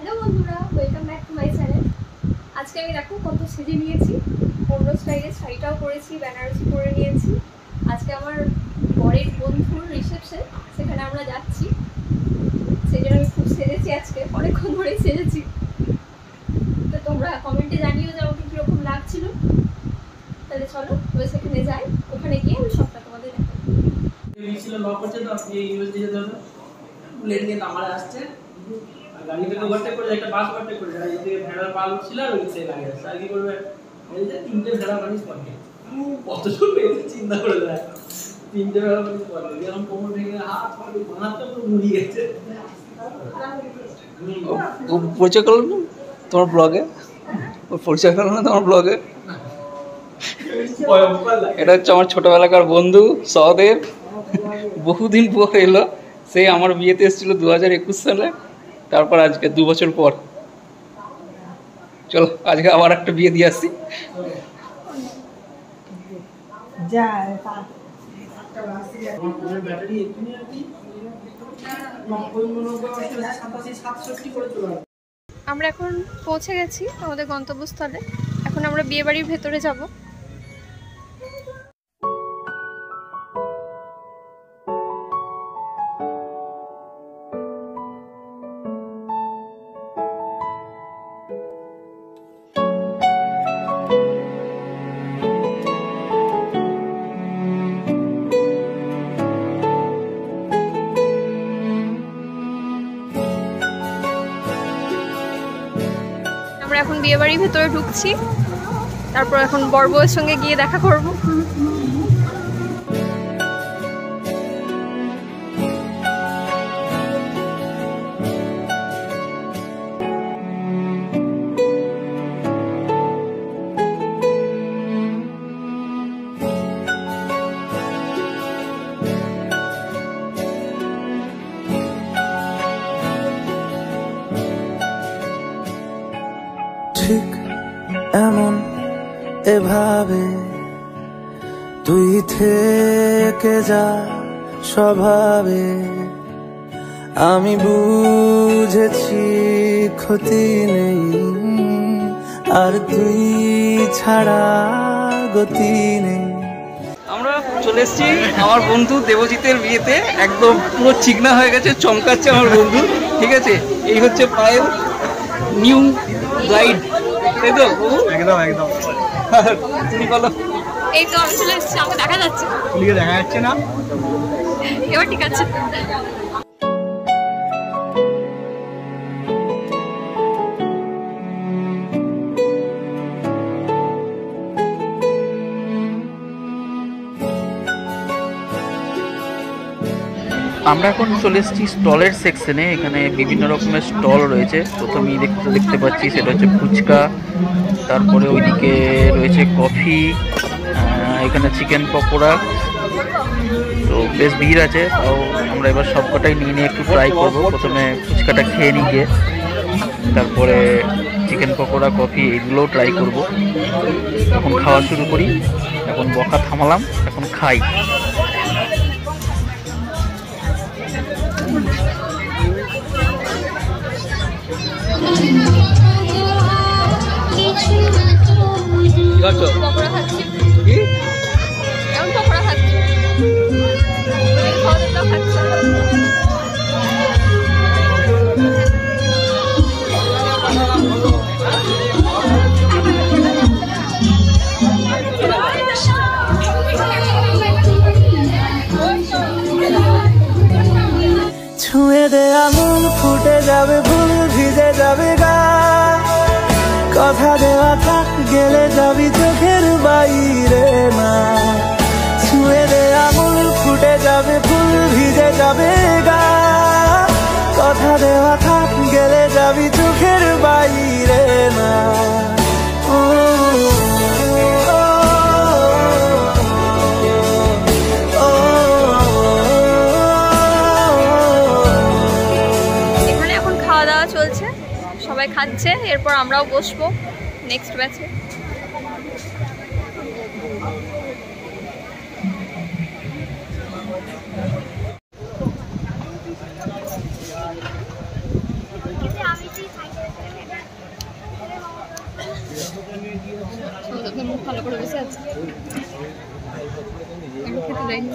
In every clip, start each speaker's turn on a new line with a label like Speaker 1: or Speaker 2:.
Speaker 1: Hello বন্ধুরা, welcome back to my channel. আজকে আমি দেখো কত সেজে নিয়েছি, অন্য স্টাইলের শাড়িটাও পরেছি, বেনারসি পরে নিয়েছি। আজকে আমার বরের বন্ধুর রিসেপশন, সেখানে আমরা যাচ্ছি। সেই জন্য আমি খুব সেজেছি, আজকে অনেকক্ষণ ধরেই সেজেছি। তো তোমরা কমেন্টে জানিও যে আমাকে কীরকম লাগছিল। তাহলে চলো এবার সেখানে যাই, ওখানে গিয়ে আমি সবটা তোমাদের দেখাবো।
Speaker 2: গাড়ি থেকে ওভারটেক করে একটা বাস ওভারটেক করে যায়, এদিকে ভেড়ার পাল ছিল আর ওই দিকে লাগে আছে। আর কি করবে, এই যে তিনটে ভেড়া মানুষ পড়ে, কত ছোট এটা চিন্তা করে দেয়। তিনটে ভেড়া মানুষ পড়ে, এরকম কোমর ভেঙে হাত পা বানাতে পুরো মুড়ি গেছে।
Speaker 3: ও পরিচয় করলো না তোমার ব্লগে? ও পরিচয় করলো না তোমার ব্লগে? এটা হচ্ছে আমার ছোটবেলাকার বন্ধু সহদেব। বহুদিন পর এলো, সেই আমার বিয়েতে এসেছিল 2021 সালে। তারপর আজকে 2 বছর পর। চলো আজকে আবার একটা বিয়ে দিয়ে আসছি।
Speaker 1: আমরা এখন পৌঁছে গেছি আমাদের গন্তব্যস্থলে। এখন আমরা বিয়ে বাড়ির ভেতরে যাব। আমরা এখন বিয়ে বাড়ির ভেতরে ঢুকছি, তারপর এখন বর বউয়ের সঙ্গে গিয়ে দেখা করব।
Speaker 4: ঠিক এমন এভাবে তুই থেকে যা স্বভাবে, আমি বুঝেছি ক্ষতি নেই আর তুই ছাড়া গতি নেই।
Speaker 3: আমরা চলে এসেছি আমার বন্ধু দেবজিতের বিয়েতে। একদম পুরো চিকনা হয়ে গেছে, চমকাচ্ছে আমার বন্ধু। ঠিক আছে, এই হচ্ছে পায়েল নিউ ব্রাইড, তাই তো?
Speaker 2: একদম একদম।
Speaker 3: তুমি বলো।
Speaker 1: এই তো আমি চলে এসেছি, আমাকে দেখা যাচ্ছে।
Speaker 2: তুলিকে দেখা যাচ্ছে না?
Speaker 1: এবার ঠিক আছে।
Speaker 3: আমরা এখন চলে এসেছি স্টলের সেকশনে। এখানে বিভিন্ন রকমের স্টল রয়েছে। প্রথমেই দেখতে পাচ্ছি সেটা হচ্ছে ফুচকা, তারপরে ওইদিকে রয়েছে কফি, এখানে চিকেন পকোড়া। তো বেশ ভিড় আছে, তাও আমরা এবার সবকটাই নিয়ে একটু ট্রাই করব। প্রথমে ফুচকাটা খেয়ে নিয়ে গিয়ে তারপরে চিকেন পকোড়া, কফি এগুলোও ট্রাই করব। এখন খাওয়া শুরু করি। এখন বকা থামালাম, এখন খাই।
Speaker 1: পকোড়া খাচ্ছি। কেমন পকোড়া খাচ্ছি? খাওয়া খাচ্ছি।
Speaker 4: ছুঁয়ে দে আঙুল, ফুটে যাবে ফুল, ভিজে যাবে গা। কথা দেওয়া থাক, গেলে যাবি চোখের বাইরে না। ছুঁয়ে দে আঙুল, ফুটে যাবে ফুল, ভিজে যাবে গা। কথা দেওয়া থাক, গেলে যাবি চোখের বাইরে না।
Speaker 1: এখানে এখন খাওয়া দাওয়া চলছে, সবাই খাচ্ছে, এরপর আমরাও বসবো নেক্সট ব্যাচে। আমি মুখ ভালো করে বসে আছে, খেতে যাইনি,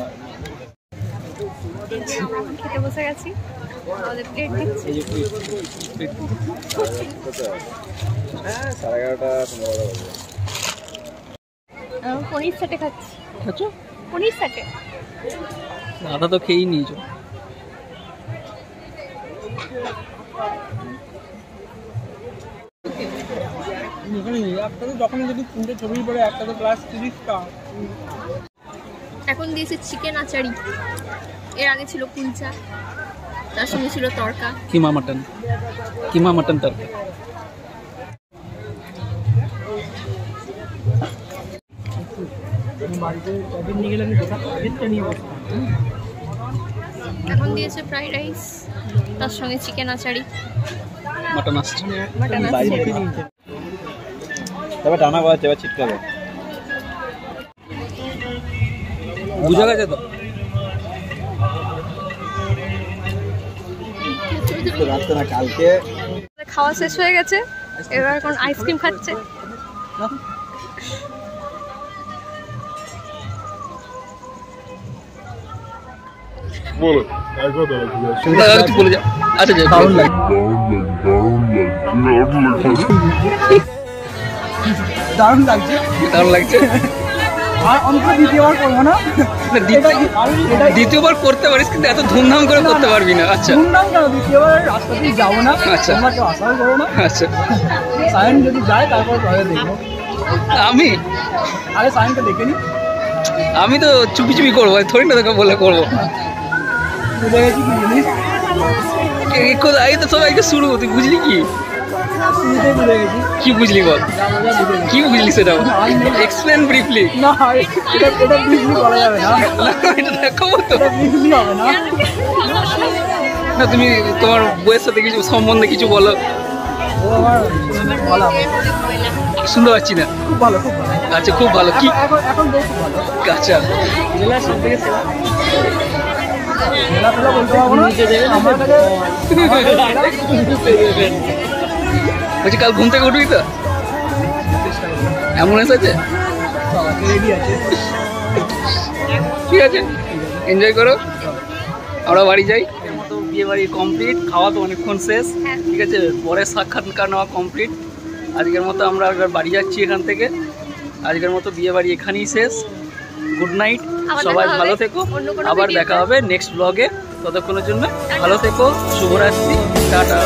Speaker 1: খেতে বসে গেছি, আমাদের প্লেট দিচ্ছি। 11:30 পনির সেটে খাচ্ছি। পনির সেটে
Speaker 3: আধা তো খেয়েই নিয়েছো।
Speaker 1: এখন দিয়েছে চিকেন আচারি, এর আগে ছিল কুলচা, তার সঙ্গে ছিল তড়কা,
Speaker 3: কিমা মাটন তড়কা।
Speaker 1: এখন দিয়েছে ফ্রাইড রাইস, তার সঙ্গে চিকেন আচারি,
Speaker 3: মাটন আসছে।
Speaker 5: তবে টানা বাজছে, এবার ছিটকাবে।
Speaker 3: বুঝা গেছে তো?
Speaker 5: রাখতে না, কালকে
Speaker 1: খাওয়া শেষ হয়ে গেছে, এবার এখন আইসক্রিম খাচ্ছে।
Speaker 6: বলো
Speaker 3: বলে যাও। আচ্ছা দারুণ লাগে, দারুণ লাগছে। দ্বিতীয়বার করতে পারিস, কিন্তু এত ধুমধাম করে করতে পারবি না। আচ্ছা
Speaker 7: দ্বিতীয়বার রাস্তাতেই যাবো না,
Speaker 3: আচ্ছা
Speaker 7: আশাও করো না।
Speaker 3: আচ্ছা
Speaker 7: সায়ন যদি যায় তারপর ঘরে দেখবো,
Speaker 3: আমি
Speaker 7: আগে সায়নকে দেখে নি।
Speaker 3: আমি তো চুপি চুপি করবো, থোড়ি না তোকে বলে করবো।
Speaker 7: বুঝে গেছি কি জিনিস,
Speaker 3: এই তো সবাইকে শুরু, তুই বুঝলি কি?
Speaker 7: শুরুতেই বুঝে গেছি।
Speaker 3: কি বুঝলি বল,
Speaker 7: যা বোঝা বুঝে গেছি।
Speaker 3: কি বুঝলি সেটা এক্সপ্লেন ব্রিফলি।
Speaker 7: না এটা বিজলি করা যাবে না,
Speaker 3: এটা দেখাবো তো,
Speaker 7: এটা বিজলি হবে না।
Speaker 3: না তুমি তোমার বইয়ের সাথে কিছু সম্বন্ধে কিছু বলো।
Speaker 7: ও আমার বলা
Speaker 3: শুনতে পাচ্ছি না।
Speaker 7: খুব ভালো, খুব ভালো।
Speaker 3: আচ্ছা খুব ভালো। কি
Speaker 7: এখন বেশ ভালো।
Speaker 3: আচ্ছা
Speaker 7: জেলার সব থেকে সেরা। মেলা ফেলা বলতে পারবো না, আমার কাছে
Speaker 3: বলছি কাল ঘুম থেকে উঠবি তো? অ্যাম্বুলেন্স আছে?
Speaker 7: রেডি আছে।
Speaker 3: ঠিক আছে, এনজয় করো, আমরা বাড়ি যাই। মতো বিয়ে বাড়ি কমপ্লিট, খাওয়া তো অনেকক্ষণ শেষ। ঠিক আছে, পরের সাক্ষাৎকার নেওয়া কমপ্লিট। আজকের মতো আমরা এবার বাড়ি যাচ্ছি এখান থেকে। আজকের মতো বিয়ে বাড়ি এখানেই শেষ। গুড নাইট, সবাই ভালো থেকো, আবার দেখা হবে নেক্সট ব্লগে। ততক্ষণের জন্য ভালো থেকো, শুভরাত্রি, টাটা।